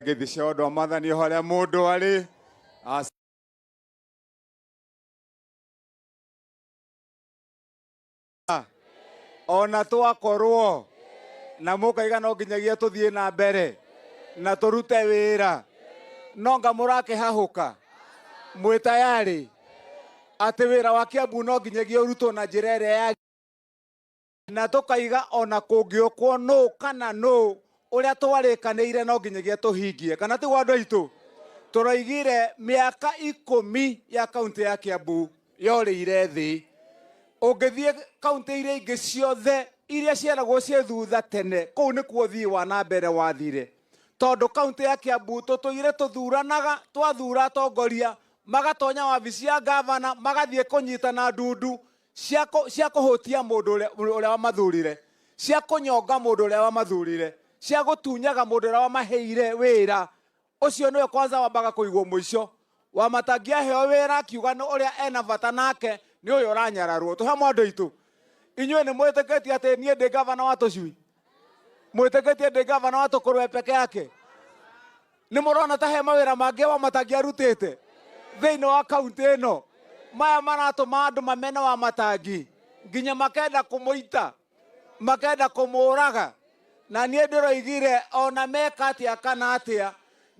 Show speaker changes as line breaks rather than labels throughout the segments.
Githisha odo mathani horia mundu ari ona twakorwo na mukaiga no nginyagia tuthie na mbere na turute wira no ngamurake hahuka mwi tayari ati wira wa Kiambu no nginyagia urutwo na njira ĩrĩa ya na tukaiga ona kungiokwo no kana no uria twarĩkanĩire no nginyagia tuhingie kana ti gwa andũ aitũ tũraigire mĩaka 10 ya kaunti ya Kiambu yorĩire thĩ ũngĩthie kaunti iria ingĩ ciothe iria ciaragwo cie thutha tene kũu nĩkuo thii wa na mbere wathire tondũ kaunti ya Kiambu tũtũire tũthuranaga twathura atongoria magatonya wabici ya gavana magathiĩ kũnyitana ndundu cia kũhũtia mũndũ ũrĩa wamathurire cia kũnyonga mũndũ ũrĩa wamathurire cia gũtunyaga mũndũ ũrĩa wamaheire wĩra ũcio nĩwe kwanza wambaga kũigwo mũico Wamatangi aheo wĩra akiuga nĩ ũrĩa ena bata nake nĩ ũyũ ũranyararwo tũhe andũ aitũ inyuĩ nĩ mwĩtĩkĩtie atĩ niĩ ndĩ gavana wa tũcui mwĩtĩkĩtie ndĩ gavana wa tũkũrwe peke yake nĩ mũrona ta he mawĩra mangĩ Wamatangi arutĩte thĩinĩ wa kaunti ĩno maya maratũma andũ mamene Wamatangi nginya makenda kũmũita makenda kũmũraga na niĩ ndĩroigire ona meka atĩa kana atĩa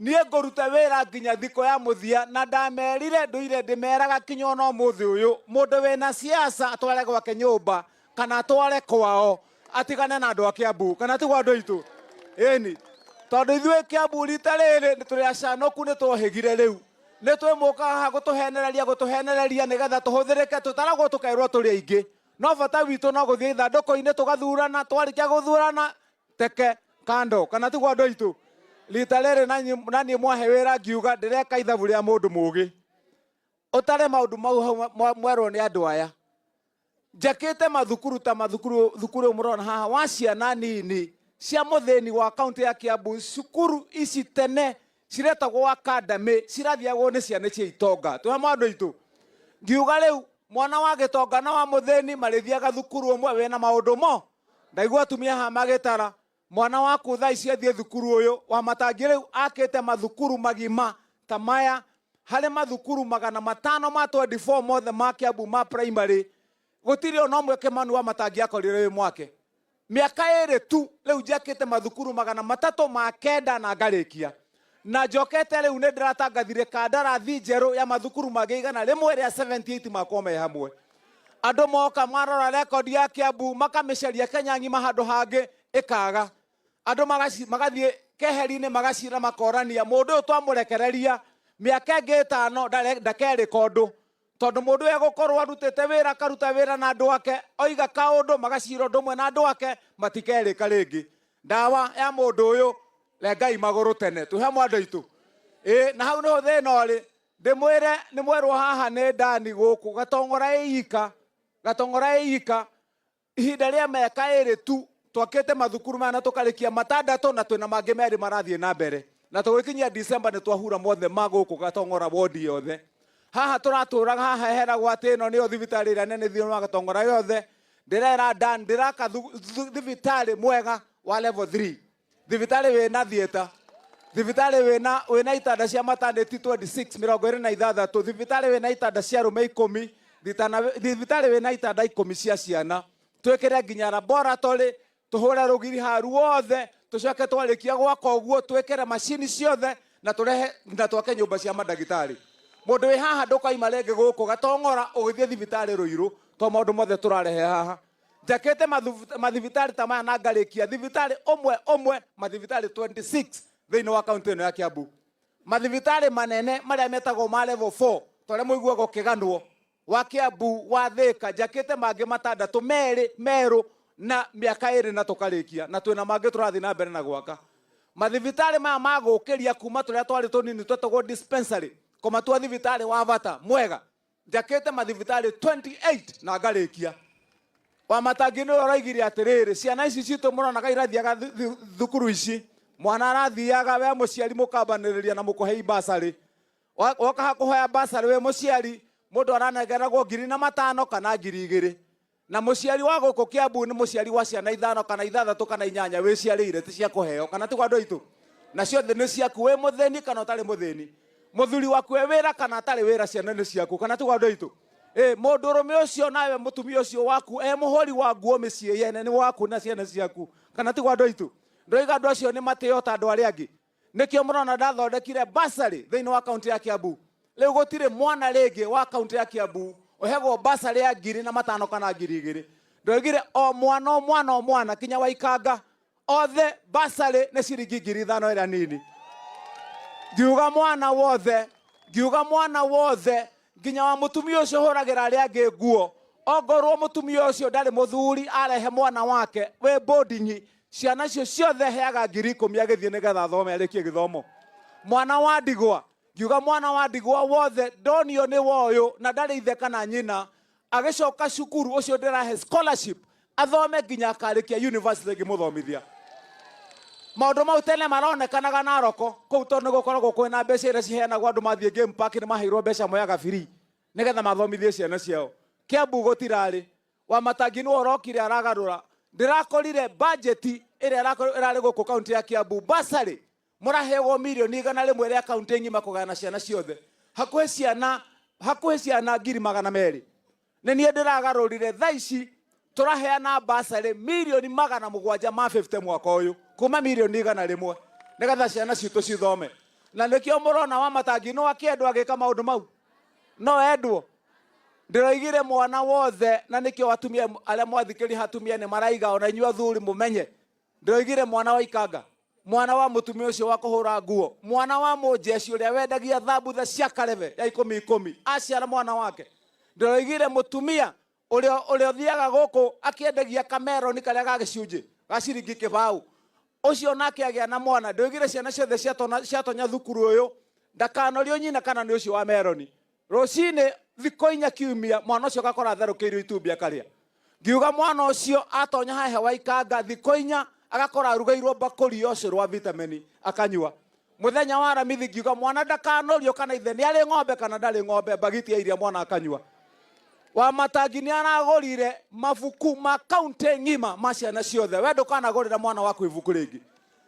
niĩ ngũruta wĩra nginya thikũ ya mũthia na ndamerire ndũire ndĩmeraga kinya ona ũmũthĩ ũyũ mũndũ wĩna siasa atware gwake nyũmba kana atware kwao atigane na andũ a Kiambu kana ti gwa andũ aitũ ĩni tondũ ithuĩ Kiambu rita rĩrĩ nĩ tũrĩ acanũku nĩ twohĩgire rĩu nĩ twĩmũka haha gũtũhenereria nĩgetha tũhũthĩrĩke tũtaragwo tũkerwo tũrĩ aingĩ no bata witũ no gũthiĩ ithandũkũ-inĩ tũgathurana twarĩkia gũthurana teke kando kana ti gwa andũ aitũ rita rĩrĩ naniĩ mwahe wĩra ngiuga ndĩreka ithabu rĩa mũndũ mũũgĩ ũtare maũndũ mau mwerwo nĩ andũ aya njakĩte mathukuru ta thukuru mũrona haha wa ciana nini cia mũthĩni wa kaunti ya Kiambu cukuru ici tene ciretagwo academy cirathiagwo nĩ ciana cia itonga tũhe andũ aitũ ngiuga rĩu mwana wa gĩtonga na wa mũthĩni marĩthiaga thukuru ũmwe wĩna maũndũ mo ndaigua atumia haha magĩtara mwana waku thaa ici athiĩ thukuru ũyũ Wamatangi rĩu akĩte mathukuru magima ta maya harĩ mathukuru 500 ma 24 mothe ma Kiambu ma primary gũtirĩ ona ũmwe Kĩmani Wamatangi akorire wĩ mwake mĩaka ĩrĩ tu rĩu njakĩte mathukuru 300 ma 9 na ngarĩkia na njokete rĩu nĩ ndĩratangathire kandarathi njerũ ya mathukuru mangĩ igana rĩmwe rĩa 78 makwo me hamwe andũ moka marora rekondi ya Kiambu makamĩcaria Kenya ng'ima handũ hangĩ ĩkaga andũ magathiĩ keheri-inĩ magacira makorania mũndũ ũyũ twamũrekereria mĩaka ĩngĩ 5 ndakerĩka ũndũ tondũ mũndũ ũyũ egũkorwo arutĩte wĩra akaruta wĩra na andũ ake oiga kaũndũ magacira ũndũ ũmwe na andũ ake matikerĩka rĩngĩ ndawa ya mũndũ ũyũ Ngai magũrũ tene tũhe andũ aitũ na hau nĩho thĩna ũrĩ ndĩmwĩre nĩ mwerwo haha nĩ ndani gũkũ gatongora ĩika ihinda rĩa mĩaka ĩrĩ tu twakĩte mathukuru maya na tũkarĩkia 6 na twĩna mangĩ merĩ marathiĩ na mbere na tũgĩkinyia December nĩ twahura mothe ma gũkũ gatongora wodi yothe haha tũratũraga haha heragwo atĩ ĩno nĩyo thibitarĩ ĩrĩa nene thĩinĩ wa gatongora yothe ndĩrera Dan ndĩraka thibitarĩ mwega wa level 3 thibitarĩ wĩna theater thibitarĩ wĩna itanda cia maternity 26 thibitarĩ wĩna itanda cia arũme 10 thibitarĩ wĩna itanda 10 cia ciana twĩkĩre nginya laboratory tuhũre rũgiri haru wothe tũcoke twarĩkia gwaka ũguo twĩkĩre macini ciothe na tũrehe na twake nyũmba cia mandagĩtarĩ mũndũ wĩ haha ndũkaima rĩngĩ gũkũ gatongora ũgĩthiĩ thibitarĩ Rũirũ to maũndũ mothe tũrarehe haha njakĩte mathibitarĩ ta maya na ngarĩkia thibitarĩ ũmwe mathibitarĩ 26 thĩinĩ wa kaunti ĩno ya Kiambu mathibitarĩ manene marĩa metagwo ma level 4 tũrĩa mũiguagwo kĩganwo wa Kiambu wa Thĩka njakĩte mangĩ 6 merũ na mĩaka 2 na tũkarĩkia na twĩna mangĩ tũrathiĩ na mbere na gwaka mathibitarĩ maya magũkĩria kuma tũrĩa twarĩ tũnini twetagwo dispensary kũmatua thibitarĩ wa bata mwega njakĩte mathibitarĩ 28 na ngarĩkia Wamatangi nĩ ũroigire atĩrĩrĩ ciana ici citũ mũronaga irathiaga thukuru ici mwana arathiaga we mũciari mũkambanĩrĩria na mũkũhei basarĩ woka hakũhoya basarĩ we mũciari mũndũ aranegeragwo 5,000 kana 2,000 na muciari wa guku Kiambu ni muciari wa ciana 5 kana 6 kana 8 wiciarire ti cia kuheo kana ti gwandu itu na ciothe ni ciaku we mutheni kana utari mutheni muthuri waku we wira kana atari wira ciana ni ciaku kana ti gwandu itu mundurume ucio nawe mutumia ucio waku muhori wa nguo micii yene ni waku na ciana ciaku kana ti gwandu itu ndoiga andu acio ni matio ta andu aria angi nikio murona ndathondekire basari thiini wa kaunti ya Kiambu riu gutire mwana ringi wa kaunti ya Kiambu ohego basari ya 5,000 kana 2,000 ndoigire o mwana kinya wa ikanga othe basari ni ciringi 5,000 ira nini ngiuga mwana wothe nginya wa mutumia ucio huragira aria angi nguo ongorwo mutumia ucio ndari muthuri arehe mwana wake we boarding ciana cio ciothe heaga 10,000 agithie nigetha thome arikie githomo mwana wa ndigwa ngiuga mwana wa ndigwa wothe ndonio ni woyo na ndari ithe kana nyina agicoka cukuru ucio ndirahe scholarship athome nginya akarikia university ngimuthomithia maundu mau tene maronekanaga Naroko kuu tondu nigukoragwo kwina mbeca iria ciheanagwo andu mathie game park ni maheirwo mbeca moyaga free nigetha mathomithie ciana ciao Kiambu gutirari Wamatangi no orokire aragarura ndirakorire budget iria irari guku kaunti ya Kiambu basari murahego milioni 100 ria kaunti ngima kugana ciana ciothe hakuhe ciana 200,000 ni nie ndiragarurire thaici turaheana basari milioni 750 mwaka uyu kuma milioni 100 nigetha ciana citu cithome na nikio murona Wamatangi no akiendwa agika maundu mau no endwo ndiroigire mwana wothe na nikio atumia aria mwathikiri hatumia ni maraiga ona inyu athuri mumenye ndiroigire mwana wa ikanga mwana wa mutumia ucio wa kuhura nguo mwana wa mujeci uria wendagia thabutha cia kareve ya 10 aciara mwana wake ndiroigire mutumia uria thiaga guku akiendagia kameroni karia gagicunji gaciringi kibau ucio nake agia na mwana ndoigire ciana ciothe ciatonya thukuru uyu ndakanorio nyina kana ni ucio wa meroni rucine thiko 4 kiumia mwana ucio gakora therukeirio itumbia karia ngiuga mwana ucio atonya hahe wa ikanga thiko 4 agakora arugairwo bakuri ucio rwa vitamini akanyua muthenya wa ramithi ngiuga mwana ndakanorio kana ithe ni ari ng'ombe kana ndari ng'ombe bagiti ya iria mwana akanyua Wamatangi ni aragorire mabuku ma kaunti ngima ma ciana ciothe we ndukanagurira mwana waku ibuku ringi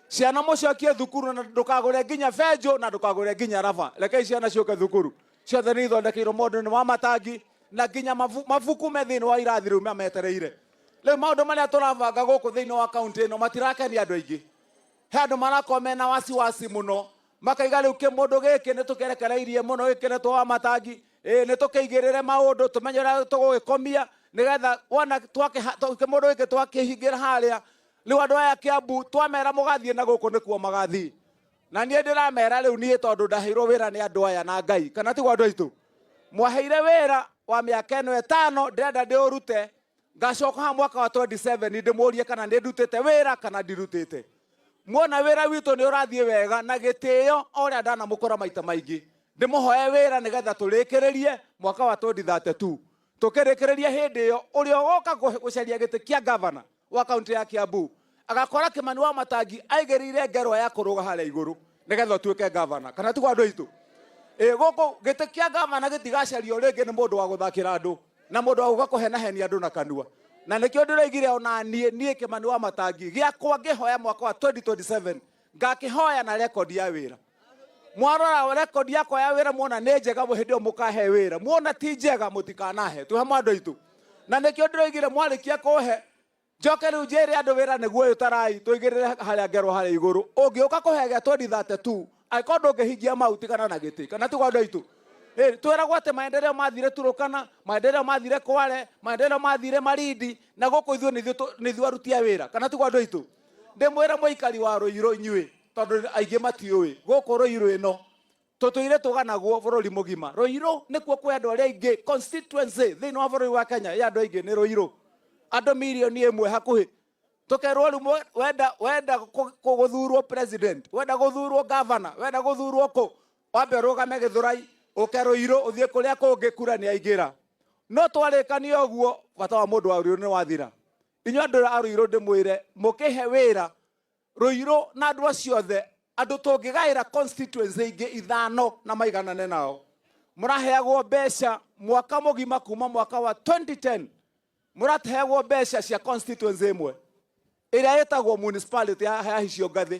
ciana mucokie thukuru na ndukagure nginya benjo na ndukagure nginya raba reke ciana cioke thukuru ciothe ni ithondekeirwo mundu ni Wamatangi na nginya mabuku me thiini wa irathi riu mametereire riu maundu maria turabanga guku thiini wa kaunti no matirakenia andu aingi he andu marakome na wasiwasi muno makaiga riu kimundu giki ni tukerekereirie muno giki ni twa Wamatangi ni tukeigirire maundu tumenyera tugugikomia nigetha wona kimundu giki twakihingira haria riu andu aya Kiambu twamera mugathie na guku nikuo magathi na nie ndiramera riu nie tondu ndaheirwo wira ni andu aya na Ngai kana ti gwandu aitu mwaheire wira wa miaka 5 ndenda ndiurute ngacoka ha mwaka wa 27 ndimurie kana ndindutite wira kana ndirutite muona wira witu ni urathie wega na gitio oria ndana mukora maita maingi ndimuhoe wira nigetha turikirerie mwaka wa 2032 tukirikirerie hindi iyo uria ugoka gucaria giti kia governor wa kaunti ya Kiambu agakora Kimani Wamatangi aigerire ngerwa ya kuruga haria iguru nigetha tuike governor kana ti gwandu aitu guku giti kia governor gitigacario ringi ni mundu wa guthakira andu na mundu wa guka kuhenahenia andu na kanua na nikio ndiraigire ona nie Kimani Wamatangi giakwa ngihoya mwaka wa 2027 ngakihoya na record ya wira mwarora record yakwa ya wira muona ni njega muhindio mukahe wira muona ti njega mutikanahe tu hamwe andu aitu na nikio ndiraigire mwarikia kuhe njoke riu njire andu wira niguo uyu tarai tuigirire haria ngerwo haria iguru ungiuka kuhe gya 2032 aiko ndungihingia mauti kana na giti kana ti gwandu aitu twiragwo ati maendeleo mathire Turukana maendeleo mathire Kwale maendeleo mathire Malindi na guku ithuo nithuo arutia wira kana ti gwandu aitu ndimwira muikari wa Ruiru inyui tondu aingi matiui guku Ruiru ino tutuire tuganagwo bururi mugima Ruiru nikuo kwe andu aria aingi constituency thiini wa bururi wa Kenya ya andu aingi ni Ruiru andu milioni 1 hakuhi tukerwo riu wenda guthurwo president wenda guthurwo governor wenda guthurwo ku wambe rugame Githurai uke Ruiru uthie kuria kungi kura ni aingira no twarikania uguo bata wa mundu wa Ruiru ni wathira inyu andu a Ruiru ndimwire mukihe wira Ruiru na andu acio othe andu tungigaira constituency ingi 5 na maiganane nao muraheagwo mbeca mwaka mugima kuma mwaka wa 2010 Mũratehegwo mbeca cia constituency ĩmwe ĩrĩa ĩtagwo municipality ya hicio ngathĩ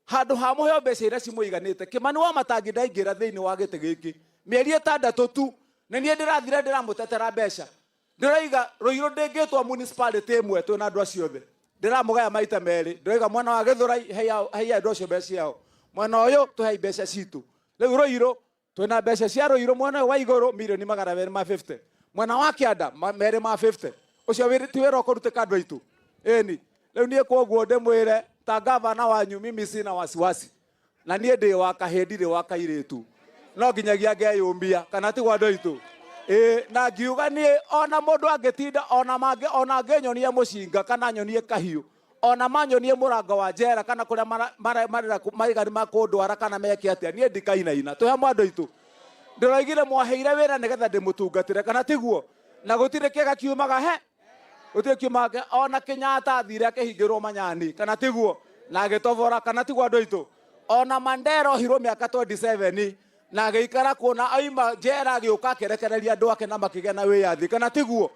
handũ ha mũheo mbeca iria cimũiganĩte. Kĩmani WAMATANGI ndaingĩra thĩinĩ wa gĩtĩ gĩkĩ mĩeri 6 tu, na niĩ ndĩrathire ndĩramũtetera mbeca. Ndĩroiga Rũirũ ndĩngĩtwo municipality ĩmwe twĩna andũ acio othe. Ndĩramũgaya maita merĩ. Ndĩroiga mwena wa Gĩthũrai heia andũ acio mbeca ciao, mwena ũyũ tũhei mbeca citũ. Rĩu Rũirũ twĩna mbeca cia Rũirũ mwena ũyũ wa igũrũ mirioni 250, mwena wa Kĩanda merĩ ma 50. Ũcio ti wĩra ũkũrutĩka andũ aitũ. Ĩni rĩu niĩ koguo ndĩmwĩre ta gavana wanyu mimi sina wasiwasi, na niĩ ndĩ wa kahĩndi ndĩ wa kairĩtu, no nginyagia ngeyũmbia kana tigwa andũ aitũ. Na ngiuga niĩ ona mũndũ angĩtinda ona angĩnyonie mũcinga kana nyonie kahiũ, ona manyonie mũrango wa njera kana kũrĩa maigani ma kũndwara kana meke atĩa, niĩ ndikainaina. Tũhe andũ aitũ. Ndĩroigire mwaheire wĩra nĩgetha ndĩmũtungatĩre kana tiguo, na gũtirĩ kĩega kiumaga gũtirĩ kiumaga. Ona Kenyatta athire akĩhingĩrwo manyani kana tiguo na agĩtobora kana tiguo andũ aitũ. Ona Mandela ohirwo mĩaka 27 na agĩikara kuona aima njera agĩũka akĩrekereria andũ ake na makĩgĩa na wĩyathi kana tiguo.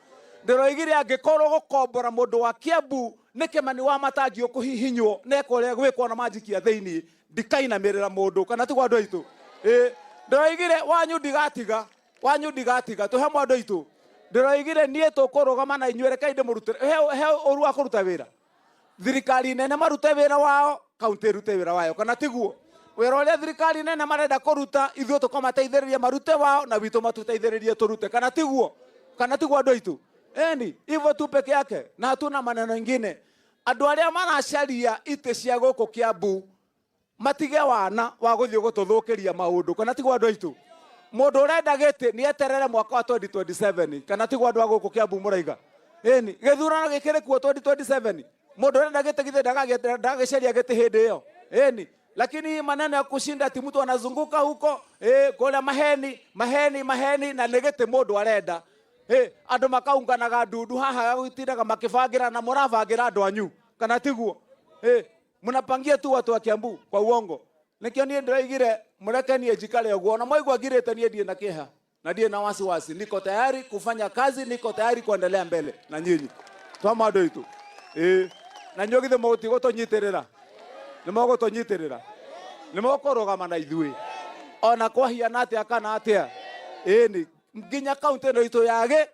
Ndĩroigire angĩkorwo gũkombora mũndũ wa Kiambu nĩ Kĩmani WAMATANGI ũkũhihinywo na ekũrĩa gwĩkwo na manjikia thĩinĩ, ndikainamĩrĩra mũndũ kana tiguo andũ aitũ. Ndĩroigire wanyu ndigatiga tũhe andũ aitũ. Ndĩroigire niĩ tũkũrũgama na inyuĩ reke ndĩmũrutĩre he ũru wa kũruta wĩra. Thirikari nene marute wĩra wao, kaunti ĩrute wĩra wayo kana tiguo. Wĩra ũrĩa thirikari nene marenda kũruta ithuĩ tũkamateithĩrĩria marute wao na witũ matuteithĩrĩrie tũrute kana tiguo andũ aitũ. Eni hivyo tu peke yake na hatuna maneno ingine. Andũ arĩa maracaria itĩ cia gũkũ Kiambu matige wana wa gũthiĩ gũtũthũkĩria maũndũ kana tiguo andũ aitũ. Mũndũ ũrenda gĩtĩ nĩ eterere mwaka wa 2027 kana tiguo andũ a gũkũ Kiambu mũraiga. Eni gĩthurano gĩkĩrĩ kuo 2027. Mũndũ ũrenda gĩtĩ githĩ ndagĩcaria gĩtĩ hĩndĩ ĩyo. Eni lakini maneno ya kushinda ati mtu anazunguka huko kule maheni na negete mũndũ arenda. Andũ makaunganaga ndundu haha gũtindaga makĩbangira na mũrabangira andũ anyu kana tiguo. Mnapangia tu watu wa Kiambu kwa uongo. Nikio niĩ ndĩroigire mũrekenie njikare ũguo, na mwaigua ngirĩte niĩ ndiĩ na kĩeha na ndiĩ na wasiwasi. Niko tayari kufanya kazi, niko tayari kuendelea mbele na nyinyi twama andũ aitũ. Na nyuĩ githĩ mũgũtigũtũnyitĩrĩra, nĩ mũgũtũnyitĩrĩra, nĩ mũkũrũgama na ithuĩ ona kwahiana atĩa kana atĩa. Ĩni nginya kaunti ĩno itũ yage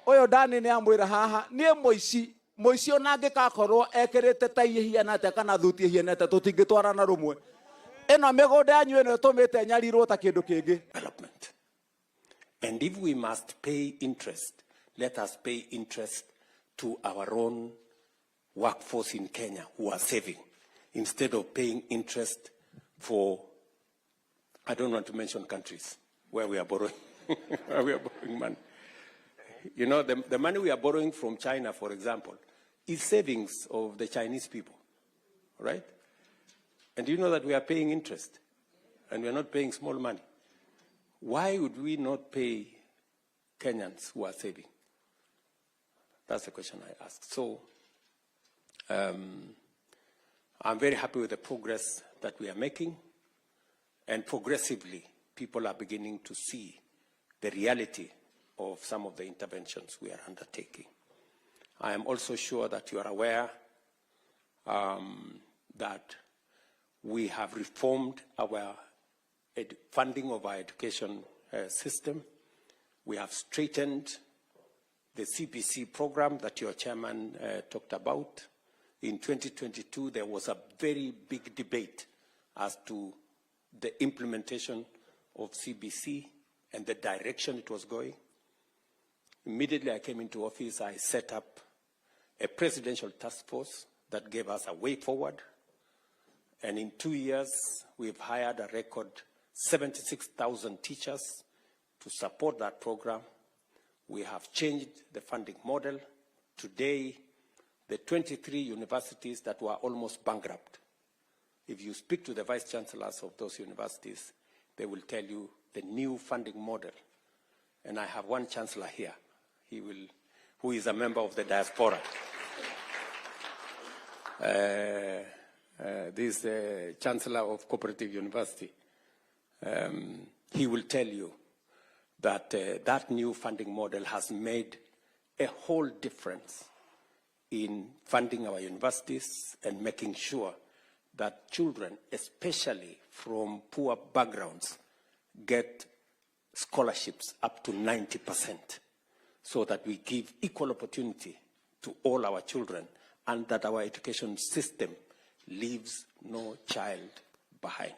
ũyũ Dani nĩ amwĩra haha niĩ mũici ona angĩkakorwo ekĩrĩte tai hiana atĩa kana thuti hiana atĩa tũtingĩtwarana rũmwe. Ĩno mĩgũnda yanyu ĩno ĩtũmĩte nyarirwo ta kĩndũ kĩngĩ.
And if we must pay interest, let us pay interest to our own workforce in Kenya who are saving, instead of paying interest for, I don't want to mention countries where we are borrowing, where we are borrowing money. You know, the money we are borrowing from China, for example, is savings of the Chinese people, right? And you know that we are paying interest, and we are not paying small money. Why would we not pay Kenyans who are saving? That's the question I ask. So, I'm very happy with the progress that we are making, and progressively, people are beginning to see the reality of some of the interventions we are undertaking. I am also sure that you are aware that we have reformed our funding of our education system. We have straightened the CBC program that your chairman talked about. In 2022, there was a very big debate as to the implementation of CBC and the direction it was going. Immediately I came into office, I set up a presidential task force that gave us a way forward. And in 2 years, we've hired a record 76,000 teachers to support that program. We have changed the funding model. Today, the 23 universities that were almost bankrupt, if you speak to the vice chancellors of those universities, they will tell you the new funding model. And I have one chancellor here, who is a member of the diaspora. This chancellor of Cooperative University. He will tell you that that new funding model has made a whole difference in funding our universities and making sure that children, especially from poor backgrounds, get scholarships up to 90%, so that we give equal opportunity to all our children and that our education system leaves no child behind.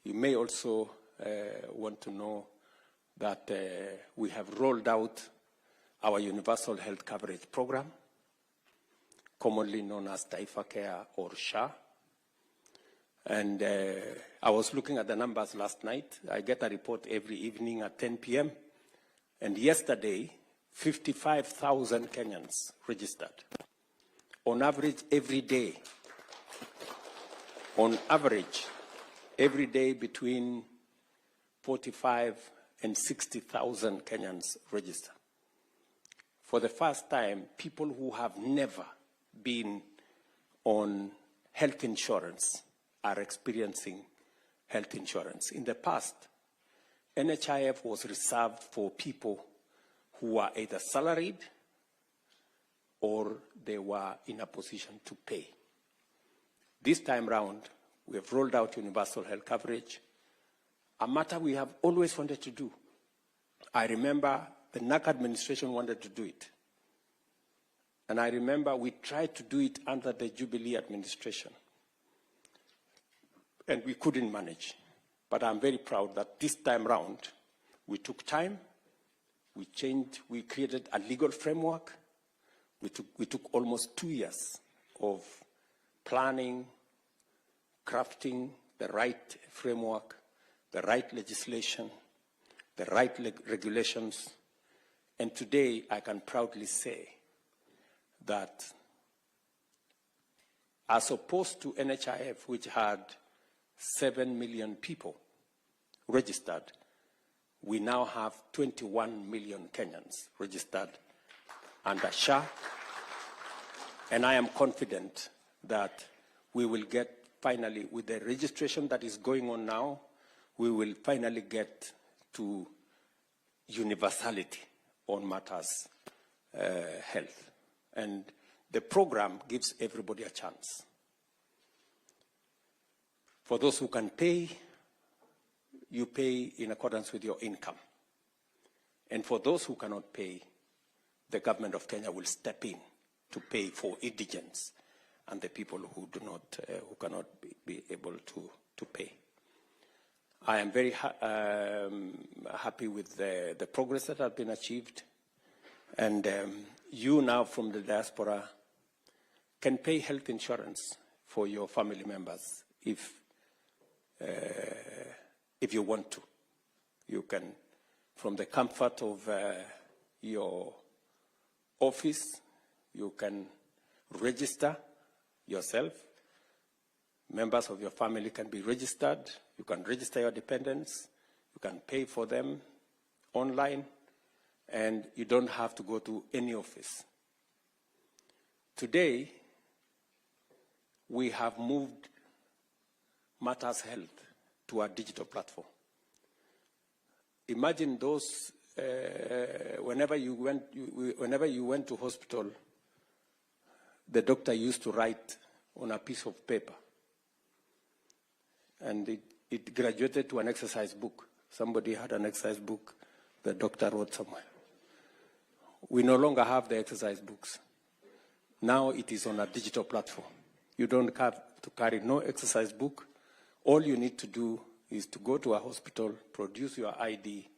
You may also want to know that we have rolled out our universal health coverage program, commonly known as Taifa Care or SHA. And I was looking at the numbers last night. I get a report every evening at 10 p.m. And yesterday, 55,000 Kenyans registered. On average, every day, between 45 and 60,000 Kenyans register. For the first time, people who have never been on health insurance are experiencing health insurance. In the past, NHIF was reserved for people who were either salaried or they were in a position to pay. This time round, we have rolled out universal health coverage, a matter we have always wanted to do. I remember the NAC administration wanted to do it. And I remember we tried to do it under the Jubilee administration. And we couldn't manage. But I'm very proud that this time round, we took time, we created a legal framework. We took almost 2 years of planning, crafting the right framework, the right legislation, the right regulations. And today, I can proudly say that as opposed to NHIF, which had 7 million people registered, we now have 21 million Kenyans registered under SHA. And I am confident that we will get finally, with the registration that is going on now, we will finally get to universality on matters health. And the program gives everybody a chance. For those who can pay, you pay in accordance with your income. And for those who cannot pay, the government of Kenya will step in to pay for indigents and the people who cannot be able to pay. I am very happy with the progress that has been achieved. And you now from the diaspora can pay health insurance for your family members if you want to. You can, from the comfort of your office, you can register yourself. Members of your family can be registered. You can register your dependents. You can pay for them online, and you don't have to go to any office. Today, we have moved Matters Health to a digital platform. Imagine those, whenever you went to hospital, the doctor used to write on a piece of paper. And it graduated to an exercise book. Somebody had an exercise book the doctor wrote somewhere. We no longer have the exercise books. Now it is on a digital platform. You don't have to carry no exercise book. All you need to do is to go to a hospital, produce your ID,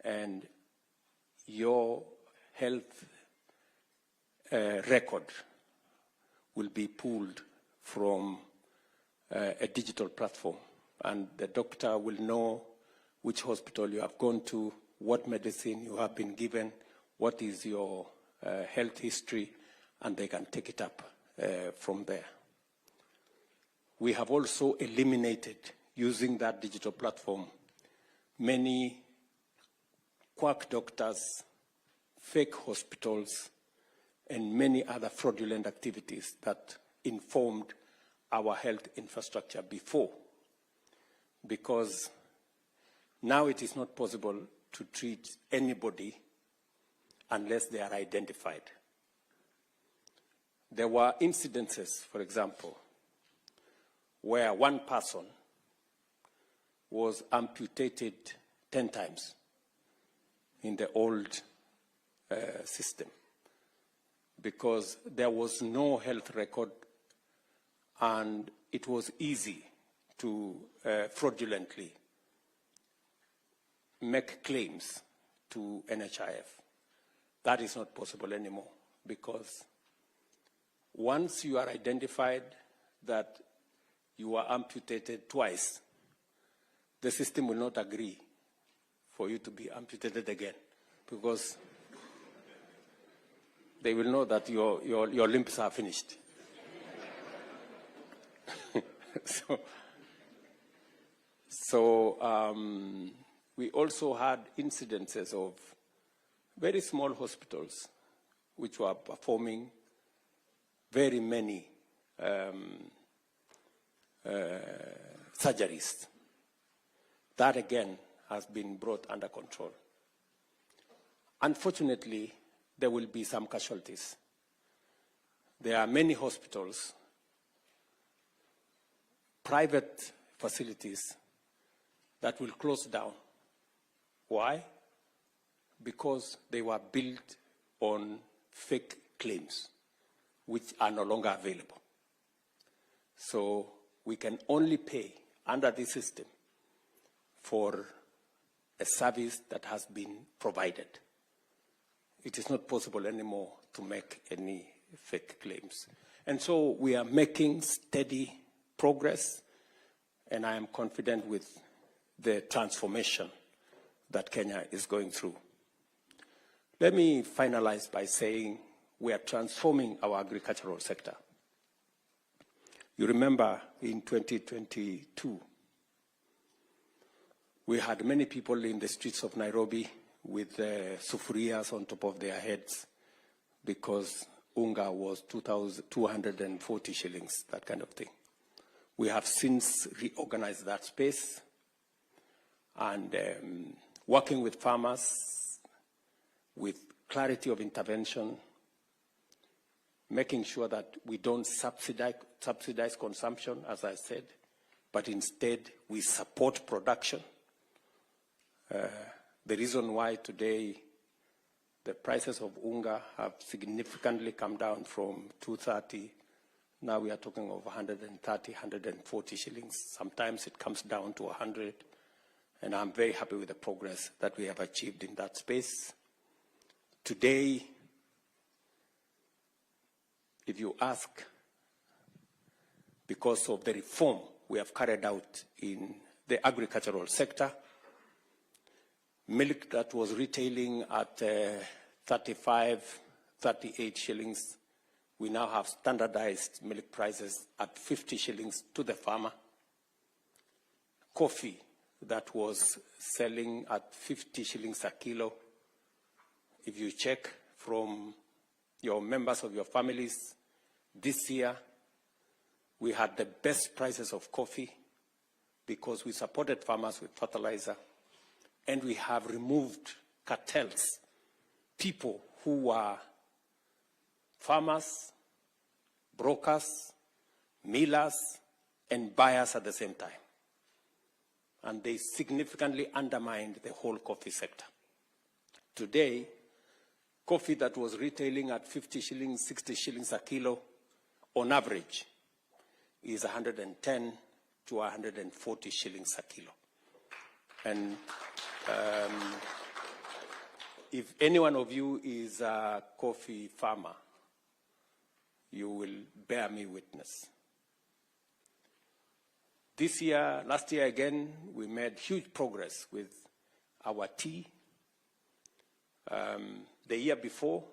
and your health record will be pulled from a digital platform. And the doctor will know which hospital you have gone to, what medicine you have been given, what is your health history, and they can take it up from there. We have also eliminated, using that digital platform, many quack doctors, fake hospitals, and many other fraudulent activities that informed our health infrastructure before. Because now it is not possible to treat anybody unless they are identified. There were incidences, for example, where one person was amputated 10 times in the old system because there was no health record and it was easy to fraudulently make claims to NHIF. That is not possible anymore because once you are identified that you are amputated twice, the system will not agree for you to be amputated again because they will know that your limbs are finished. So we also had incidences of very small hospitals which were performing very many surgeries. That again has been brought under control. Unfortunately, there will be some casualties. There are many hospitals, private facilities that will close down. Why? Because they were built on fake claims, which are no longer available. So we can only pay under this system for a service that has been provided. It is not possible anymore to make any fake claims. And so we are making steady progress, and I am confident with the transformation that Kenya is going through. Let me finalize by saying we are transforming our agricultural sector. You remember in 2022, we had many people in the streets of Nairobi with sufurias on top of their heads because unga was 240 shillings, that kind of thing. We have since reorganized that space and working with farmers with clarity of intervention, making sure that we don't subsidize consumption, as I said, but instead we support production. The reason why today the prices of unga have significantly come down from 230, now we are talking of 130, 140 shillings. Sometimes it comes down to 100, and I'm very happy with the progress that we have achieved in that space. Today, if you ask, because of the reform we have carried out in the agricultural sector, milk that was retailing at 35, 38 shillings, we now have standardized milk prices at 50 shillings to the farmer. Coffee that was selling at 50 shillings a kilo, if you check from your members of your families, this year we had the best prices of coffee because we supported farmers with fertilizer, and we have removed cartels, people who were farmers, brokers, millers, and buyers at the same time. And they significantly undermined the whole coffee sector. Today, coffee that was retailing at 50 shillings, 60 shillings a kilo, on average, is 110 to 140 shillings a kilo. And if any one of you is a coffee farmer, you will bear me witness. This year, last year again, we made huge progress with our tea. The year before,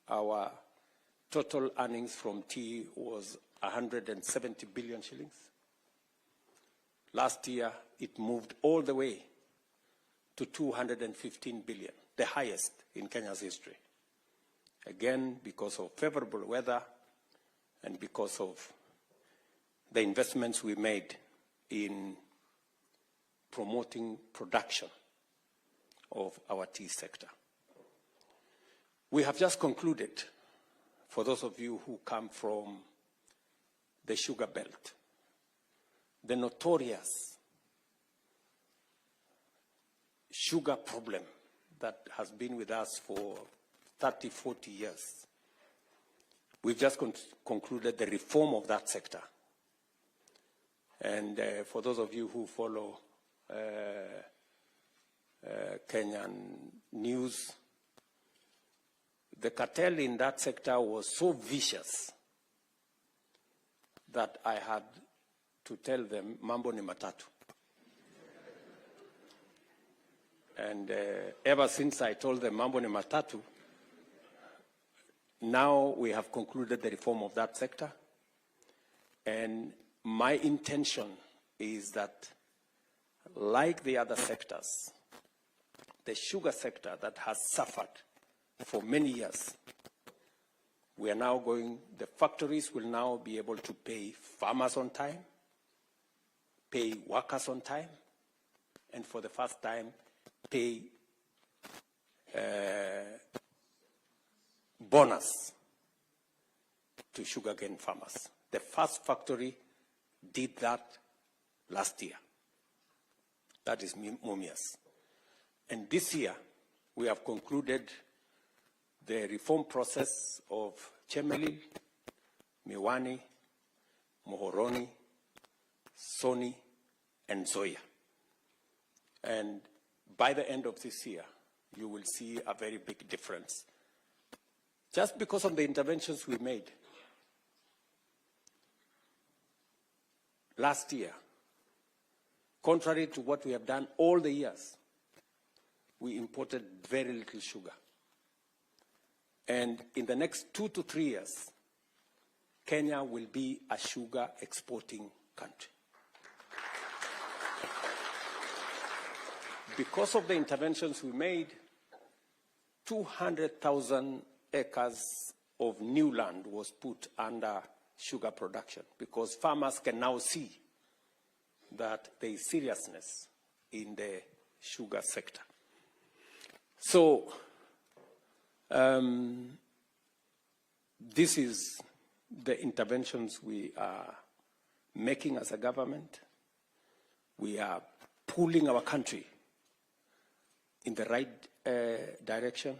our total earnings from tea was 170 billion shillings. Last year, it moved all the way to 215 billion, the highest in Kenya's history. Again, because of favorable weather and because of the investments we made in promoting production of our tea sector. We have just concluded, for those of you who come from the sugar belt, the notorious sugar problem that has been with us for 30, 40 years. We've just concluded the reform of that sector. And for those of you who follow Kenyan news, the cartel in that sector was so vicious that I had to tell them, mambo ni matatu. And ever since I told them mambo ni matatu, now we have concluded the reform of that sector. And my intention is that, like the other sectors, the sugar sector that has suffered for many years, we are now going, the factories will now be able to pay farmers on time, pay workers on time, and for the first time, pay bonus to sugarcane farmers. The first factory did that last year. That is Mumias. And this year, we have concluded the reform process of Chemelil, Miwani, Mohoroni, Soni, and Zoya. And by the end of this year, you will see a very big difference. Just because of the interventions we made. Last year, contrary to what we have done all the years, we imported very little sugar. And in the next 2 to 3 years, Kenya will be a sugar exporting country. Because of the interventions we made, 200,000 acres of new land was put under sugar production, because farmers can now see that there is seriousness in the sugar sector. So, this is the interventions we are making as a government. We are pulling our country in the right direction,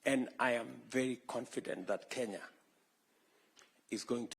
and I am very confident that Kenya is going to